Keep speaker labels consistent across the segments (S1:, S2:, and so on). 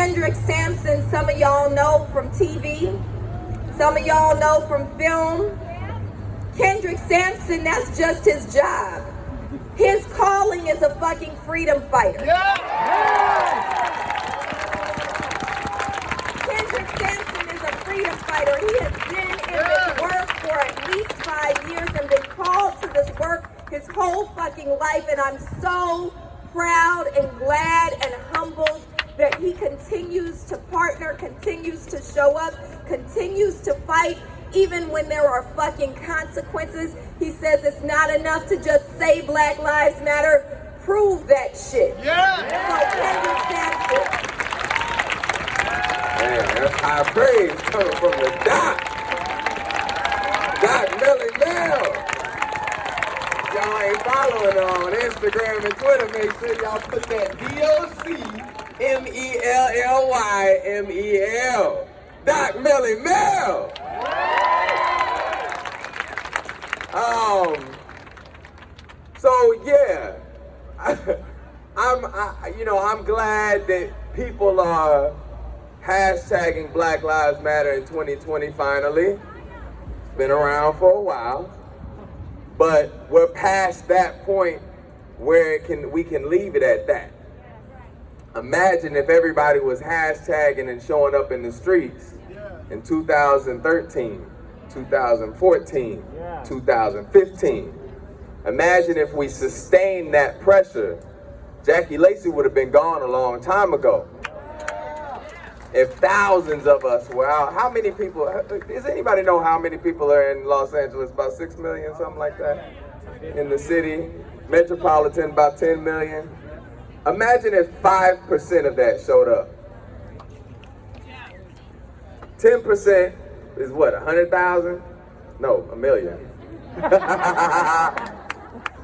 S1: Kendrick Sampson, some of y'all know from TV, some of y'all know from film. Kendrick Sampson, that's just his job. His calling is a fucking freedom fighter. Kendrick Sampson is a freedom fighter. He has been in this work for at least 5 years and been called to this work his whole fucking life, and I'm so proud and glad and humbled that he continues to partner, continues to show up, continues to fight, even when there are fucking consequences. He says it's not enough to just say Black Lives Matter, prove that shit.
S2: Yeah.
S1: So Kendrick Sampson.
S3: Man, that's high praise coming from the doc. Doc Melina. Y'all ain't following her on Instagram and Twitter, make sure y'all put that DOC-MELLYMEL. Doc Melina. So yeah, I'm glad that people are hashtagging Black Lives Matter in 2020 finally. It's been around for a while, but we're past that point where we can leave it at that. Imagine if everybody was hashtagging and showing up in the streets in 2013, 2014, 2015. Imagine if we sustained that pressure. Jackielacey would have been gone a long time ago. If thousands of us were out, how many people, does anybody know how many people are in Los Angeles? About 6 million, something like that? In the city, metropolitan, about 10 million. Imagine if 5% of that showed up. 10% is what, 100,000? No, 1 million.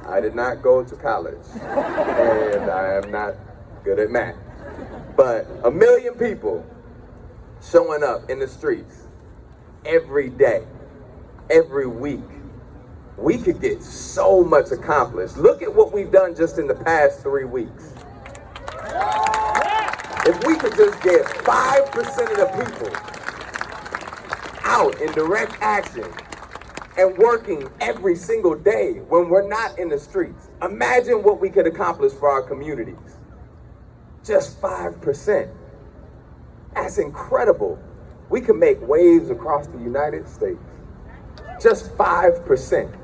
S3: I did not go to college, and I am not good at math. But 1 million people showing up in the streets every day, every week. We could get so much accomplished. Look at what we've done just in the past 3 weeks. If we could just get 5% of the people out in direct action and working every single day when we're not in the streets, imagine what we could accomplish for our communities. Just 5%. That's incredible. We could make waves across the United States. Just 5%.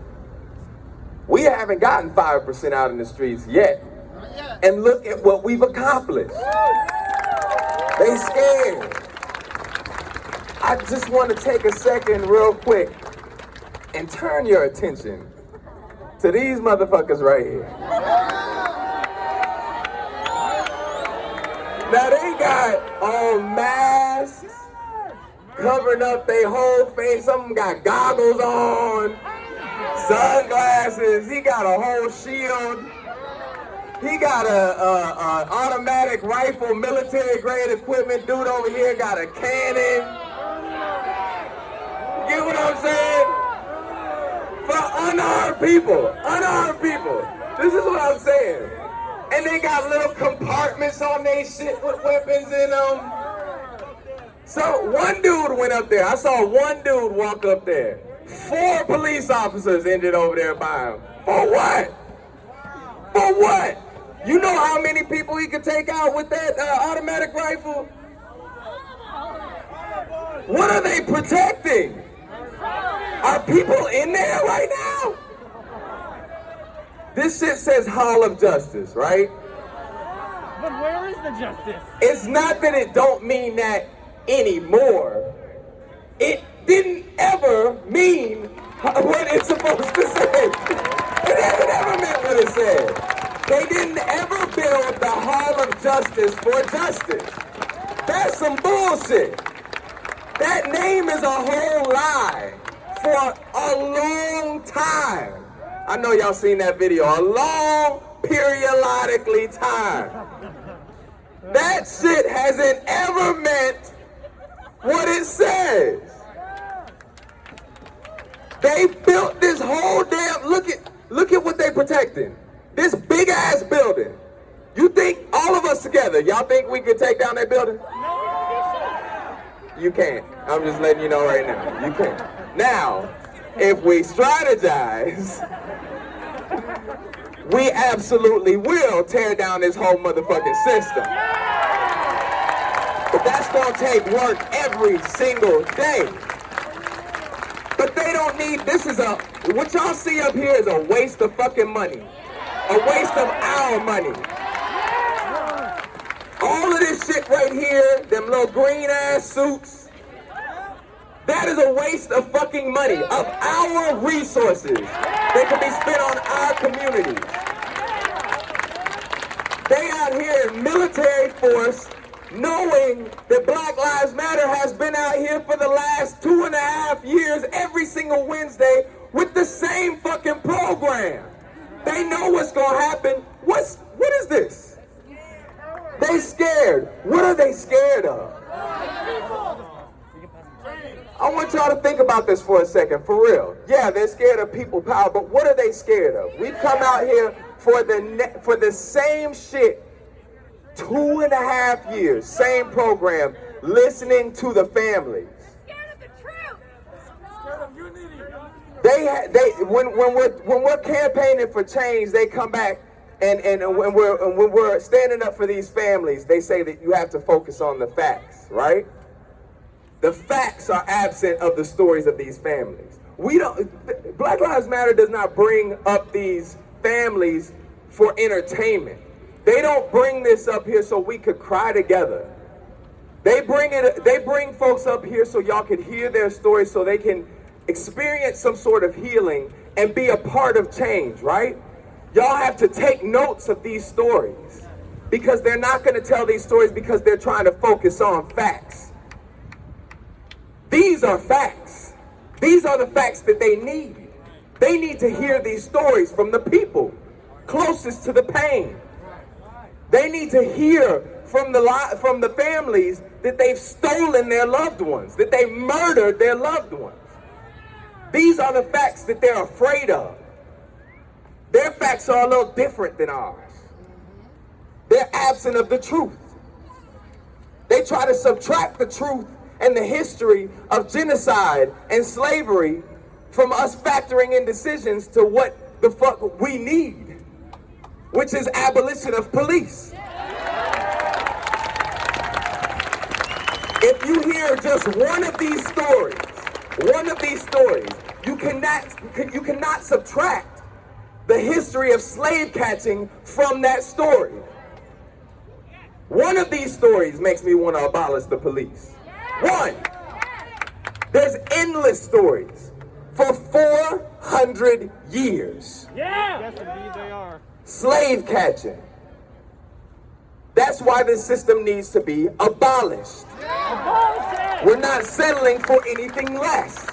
S3: We haven't gotten 5% out in the streets yet. And look at what we've accomplished. They scared. I just want to take a second real quick and turn your attention to these motherfuckers right here. Now they got on masks, covering up their whole face. Some of them got goggles on, sunglasses. He got a whole shield. He got a automatic rifle, military grade equipment. Dude over here got a cannon. You get what I'm saying? For unarmed people, This is what I'm saying. And they got little compartments on their shit with weapons in them. So one dude went up there. I saw one dude walk up there. 4 police officers ended over there by him. For what? For what? You know how many people he could take out with that automatic rifle? What are they protecting? Are people in there right now? This shit says Hall of Justice, right?
S2: But where is the justice?
S3: It's not that it don't mean that anymore. It didn't ever mean what it's supposed to say. It never meant what it said. They didn't ever build the Hall of Justice for justice. That's some bullshit. That name is a whole lie for a long time. I know y'all seen that video. A long, periodically time. That shit hasn't ever meant what it says. They built this whole damn, look at what they protecting. This big ass building. You think all of us together together, y'all think we could take down that building? You can't. I'm just letting you know right now. You can't. Now, if we strategize, we absolutely will tear down this whole motherfucking system. But that's gonna take work every single day. But they don't need, what y'all see up here is a waste of fucking money. A waste of our money. All of this shit right here, them little green ass suits, that is a waste of fucking money, of our resources that can be spent on our communities. They out here in military force, knowing that Black Lives Matter has been out here for the last 2.5 years, every single Wednesday, with the same fucking program. They know what's gonna happen. What is this? They scared. What are they scared of? I want y'all to think about this for a second, for real. Yeah, they're scared of people power, but what are they scared of? We've come out here for the same shit, 2.5 years, same program, listening to the families.
S1: Scared of the truth.
S2: Scared of unity.
S3: When we're campaigning for change, they come back and when we're standing up for these families, they say that you have to focus on the facts, right? The facts are absent of the stories of these families. Black Lives Matter does not bring up these families for entertainment. They don't bring this up here so we could cry together. They bring folks up here so y'all could hear their stories, so they can experience some sort of healing and be a part of change, right? Y'all have to take notes of these stories, because they're not going to tell these stories because they're trying to focus on facts. These are facts. These are the facts that they need. They need to hear these stories from the people closest to the pain. They need to hear from the families that they've stolen their loved ones, that they murdered their loved ones. These are the facts that they're afraid of. Their facts are a little different than ours. They're absent of the truth. They try to subtract the truth and the history of genocide and slavery from us factoring in decisions to what the fuck we need, which is abolition of police. If you hear just one of these stories, you cannot subtract the history of slave catching from that story. One of these stories makes me want to abolish the police. One. There's endless stories for 400 years.
S2: Yeah! Yes, indeed they are.
S3: Slave catching. That's why this system needs to be abolished.
S2: Yeah.
S3: We're not settling for anything less.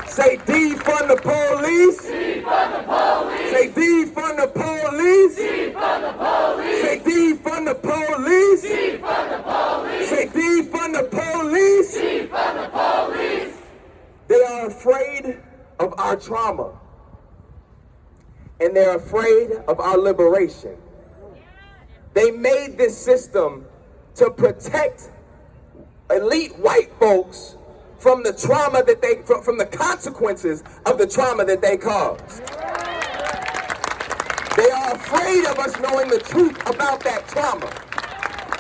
S3: Say defund the police.
S4: Defund the police.
S3: Say defund the police.
S4: Defund the police.
S3: Say defund the police.
S4: Defund the police.
S3: Say defund the police.
S4: Defund the police.
S3: They are afraid of our trauma. And they're afraid of our liberation. They made this system to protect elite white folks from the trauma that from the consequences of the trauma that they caused. They are afraid of us knowing the truth about that trauma,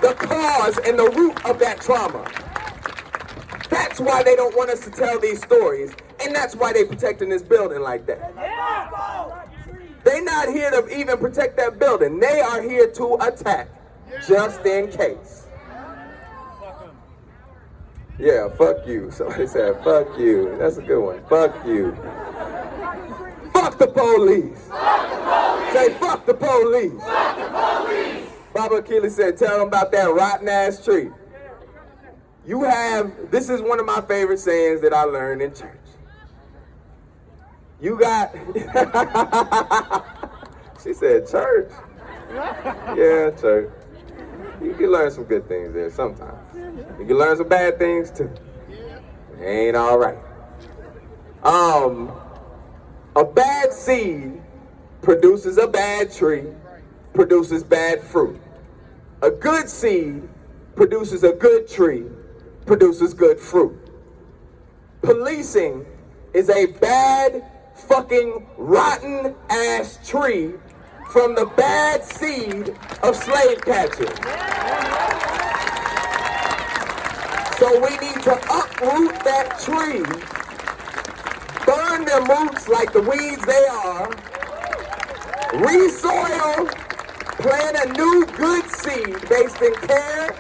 S3: the cause and the root of that trauma. That's why they don't want us to tell these stories, and that's why they're protecting this building like that. They're not here to even protect that building. They are here to attack, just in case. Yeah, fuck you. Somebody said, fuck you. That's a good one. Fuck you. Fuck the police.
S4: Fuck the police.
S3: Say, fuck the police.
S4: Fuck the police.
S3: Baba Akili said, tell them about that rotten ass tree. This is one of my favorite sayings that I learned in church. You got, she said church. Yeah, church. You can learn some good things there sometimes. You can learn some bad things too. It ain't all right. A bad seed produces a bad tree, produces bad fruit. A good seed produces a good tree, produces good fruit. Policing is a bad, fucking, rotten ass tree from the bad seed of slave catching. So we need to uproot that tree, burn them roots like the weeds they are, re-soil, plant a new good seed based in care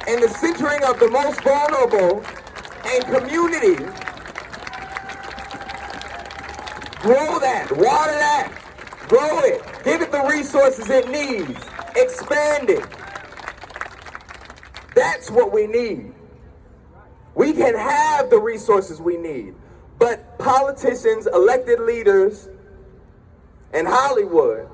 S3: and the centering of the most vulnerable and community. Grow that, water that, grow it, give it the resources it needs, expand it. That's what we need. We can have the resources we need, but politicians, elected leaders, and Hollywood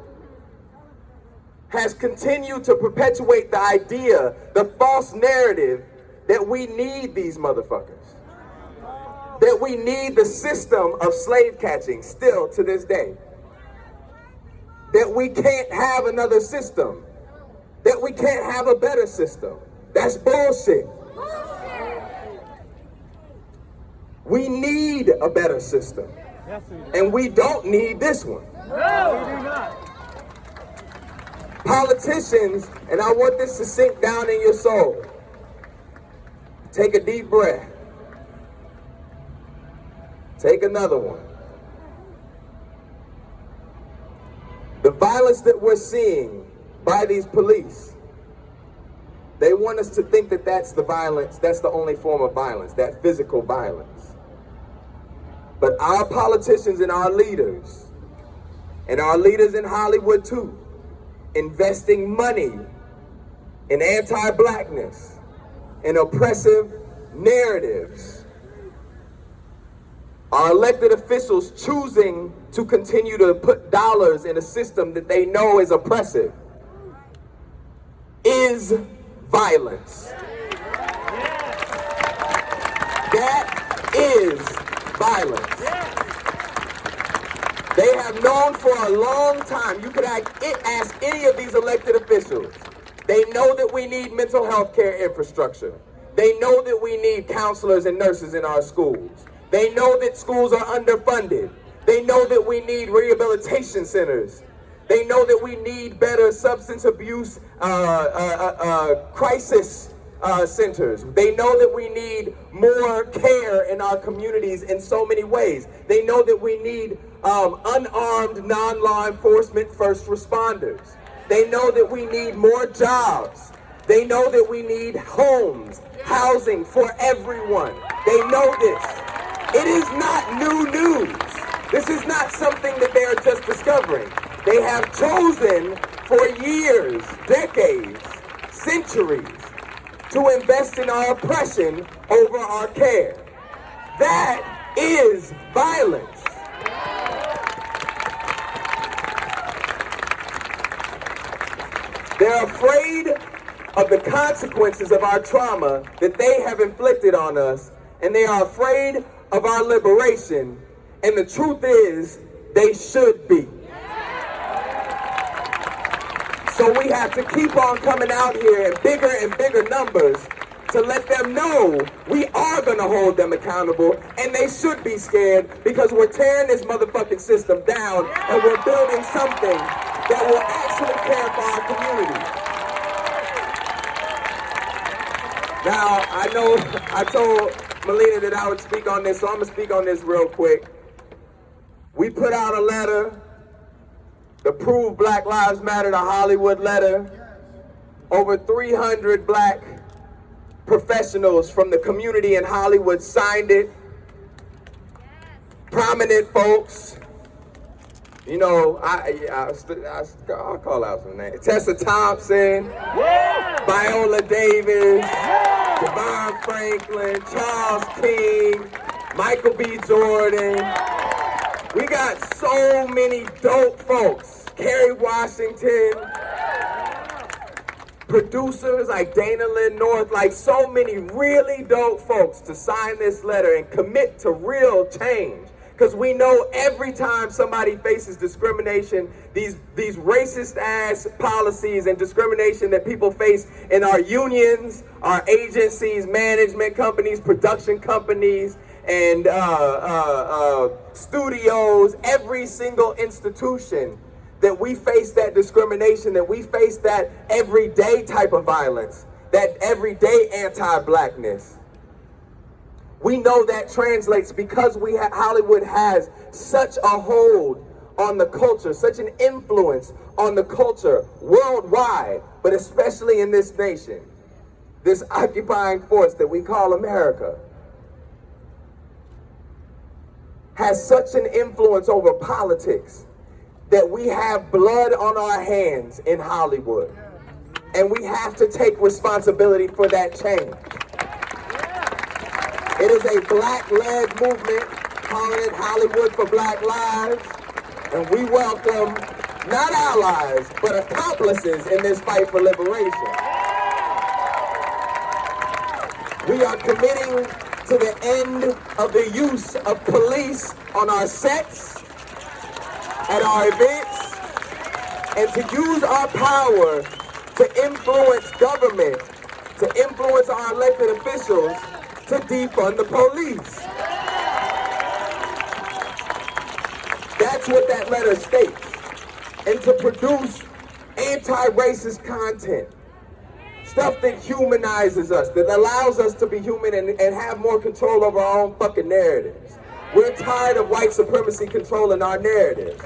S3: has continued to perpetuate the idea, the false narrative, that we need these motherfuckers. That we need the system of slave catching still to this day. That we can't have another system. That we can't have a better system. That's bullshit. We need a better system. And we don't need this one.
S2: No, we do not.
S3: Politicians, and I want this to sink down in your soul. Take a deep breath. Take another one. The violence that we're seeing by these police, they want us to think that that's the violence, that's the only form of violence, that physical violence. But our politicians and our leaders in Hollywood too, investing money in anti-blackness and oppressive narratives. Our elected officials choosing to continue to put dollars in a system that they know is oppressive is violence. That is violence. They have known for a long time. You could ask any of these elected officials. They know that we need mental health care infrastructure. They know that we need counselors and nurses in our schools. They know that schools are underfunded. They know that we need rehabilitation centers. They know that we need better substance abuse crisis centers. They know that we need more care in our communities in so many ways. They know that we need unarmed, non-law enforcement first responders. They know that we need more jobs. They know that we need homes, housing for everyone. They know this. It is not new news. This is not something that they are just discovering. They have chosen for years, decades, centuries, to invest in our oppression over our care. That is violence. They're afraid of the consequences of our trauma that they have inflicted on us, and they are afraid of our liberation, and the truth is, they should be. So we have to keep on coming out here in bigger and bigger numbers to let them know we are going to hold them accountable, and they should be scared because we're tearing this motherfucking system down and we're building something that will actually care for our community. Now, I know I told Melina that I would speak on this, so I'm going to speak on this real quick. We put out a letter, the Prove Black Lives Matter to Hollywood letter. Over 300 black professionals from the community in Hollywood signed it. Prominent folks. You know, I'll call out some names. Tessa Thompson, Viola Davis, Devon Franklin, Charles King, Michael B. Jordan. We got so many dope folks. Kerrywashington, producers like Dana Lynn North, like so many really dope folks to sign this letter and commit to real change. Because we know every time somebody faces discrimination, these racist ass policies and discrimination that people face in our unions, our agencies, management companies, production companies, and studios, every single institution, that we face that discrimination, that we face that everyday type of violence, that everyday anti-blackness. We know that translates because Hollywood has such a hold on the culture, such an influence on the culture worldwide, but especially in this nation, this occupying force that we call America, has such an influence over politics that we have blood on our hands in Hollywood. And we have to take responsibility for that change. It is a black-led movement, calling it Hollywood for Black Lives, and we welcome not allies, but accomplices in this fight for liberation. We are committing to the end of the use of police on our sets, at our events, and to use our power to influence government, to influence our elected officials, to defund the police. That's what that letter states. And to produce anti-racist content, stuff that humanizes us, that allows us to be human and have more control over our own fucking narratives. We're tired of white supremacy controlling our narratives.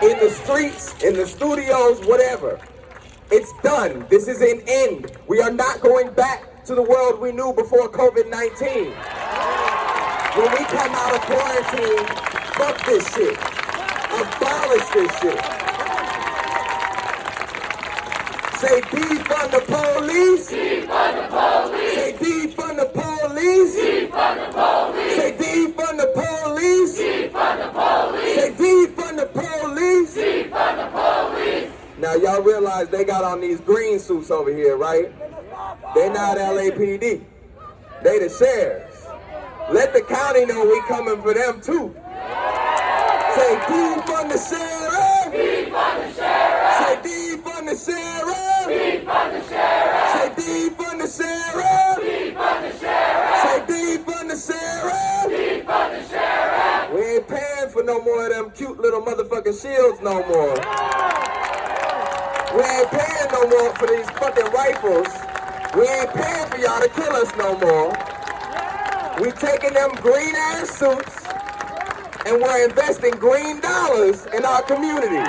S3: In the streets, in the studios, whatever. It's done. This is an end. We are not going back to the world we knew before COVID-19. When we come out of quarantine, fuck this shit. Abolish this shit. Say defund the police.
S4: Defund the police.
S3: Say defund the police.
S4: Defund the police.
S3: Say defund the police.
S4: Defund the police.
S3: Say defund the police.
S4: Defund the police.
S3: Now y'all realize they got on these green suits over here, right? They not LAPD. They the sheriffs. Let the county know we coming for them too. Say defund the sheriff.
S4: Defund the sheriff.
S3: Say defund the sheriff.
S4: Defund the sheriff.
S3: Say defund the sheriff.
S4: Defund the sheriff.
S3: Say defund the sheriff.
S4: Defund the sheriff.
S3: We ain't paying for no more of them cute little motherfucking shields no more. We ain't paying no more for these fucking rifles. We ain't paying for y'all to kill us no more. We taking them green ass suits and we're investing green dollars in our community.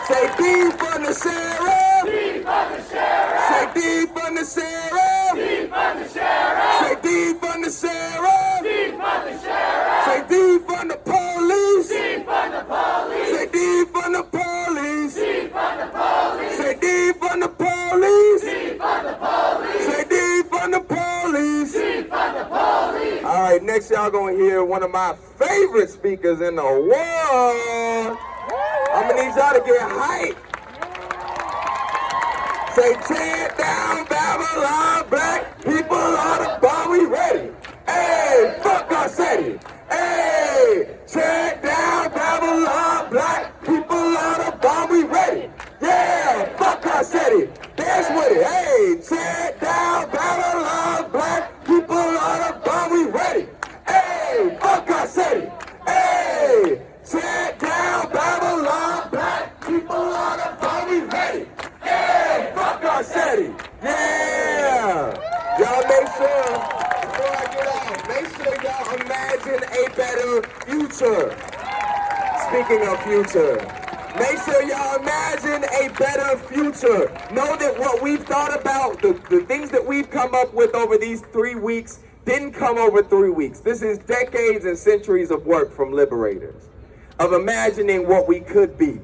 S3: Say defund the sheriff.
S4: Defund the sheriff.
S3: Say defund the sheriff.
S4: Defund the sheriff.
S3: Say defund the sheriff.
S4: Defund the sheriff.
S3: Say defund the police.
S4: Defund the police.
S3: Say defund the police.
S4: Defund the police.
S3: Say defund the police.
S4: Defund the police.
S3: Say defund the police.
S4: Defund the police.
S3: All right, next y'all gonna hear one of my favorite speakers in the world. I'm gonna need y'all to get hype. Say tear down Babylon, black people on the bomb, we ready. Hey, fuck our city. Hey, tear down Babylon, black people on the bomb, we ready. Yeah, fuck our city. Dance with it. Hey, tear down Babylon, black people on the bomb, we ready. Hey, fuck our city. Hey, tear down Babylon, black people on the bomb, we ready. Hey, fuck our city. Yeah. Y'all make sure, before I get out, make sure y'all imagine a better future. Speaking of future, make sure y'all imagine a better future. Know that what we've thought about, the things that we've come up with over these 3 weeks didn't come over 3 weeks. This is decades and centuries of work from liberators, of imagining what we could be.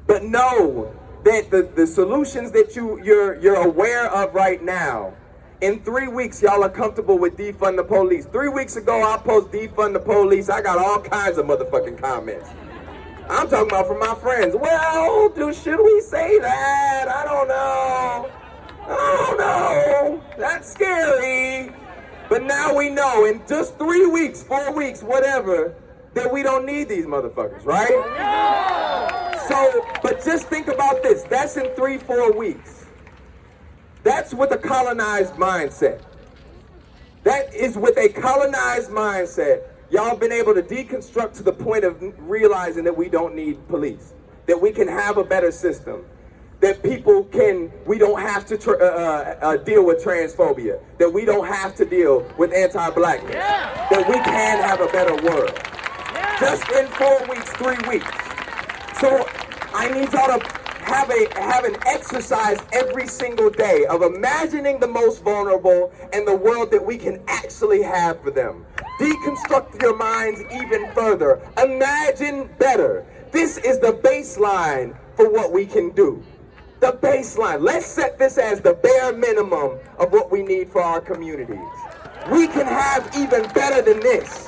S3: But know that the solutions that you're aware of right now, in 3 weeks, y'all are comfortable with defund the police. 3 weeks ago, I post defund the police. I got all kinds of motherfucking comments. I'm talking about from my friends. Well, should we say that? I don't know. That's scary. But now we know. in just 3 weeks, 4 weeks, whatever, that we don't need these motherfuckers, right? So, but just think about this. That's in 3-4 weeks. That's with a colonized mindset. That is with a colonized mindset. Y'all been able to deconstruct to the point of realizing that we don't need police, that we can have a better system, that we don't have to deal with transphobia, that we don't have to deal with anti-blackness, that we can have a better world. Just in 4 weeks, 3 weeks. So I need y'all to have an exercise every single day of imagining the most vulnerable and the world that we can actually have for them. Deconstruct your minds even further. Imagine better. This is the baseline for what we can do. The baseline. Let's set this as the bare minimum of what we need for our communities. We can have even better than this.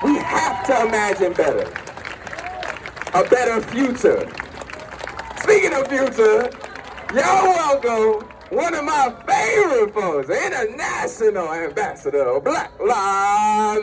S3: We have to imagine better. A better future. Speaking of future, y'all welcome one of my favorite folks, international ambassador of Black Lives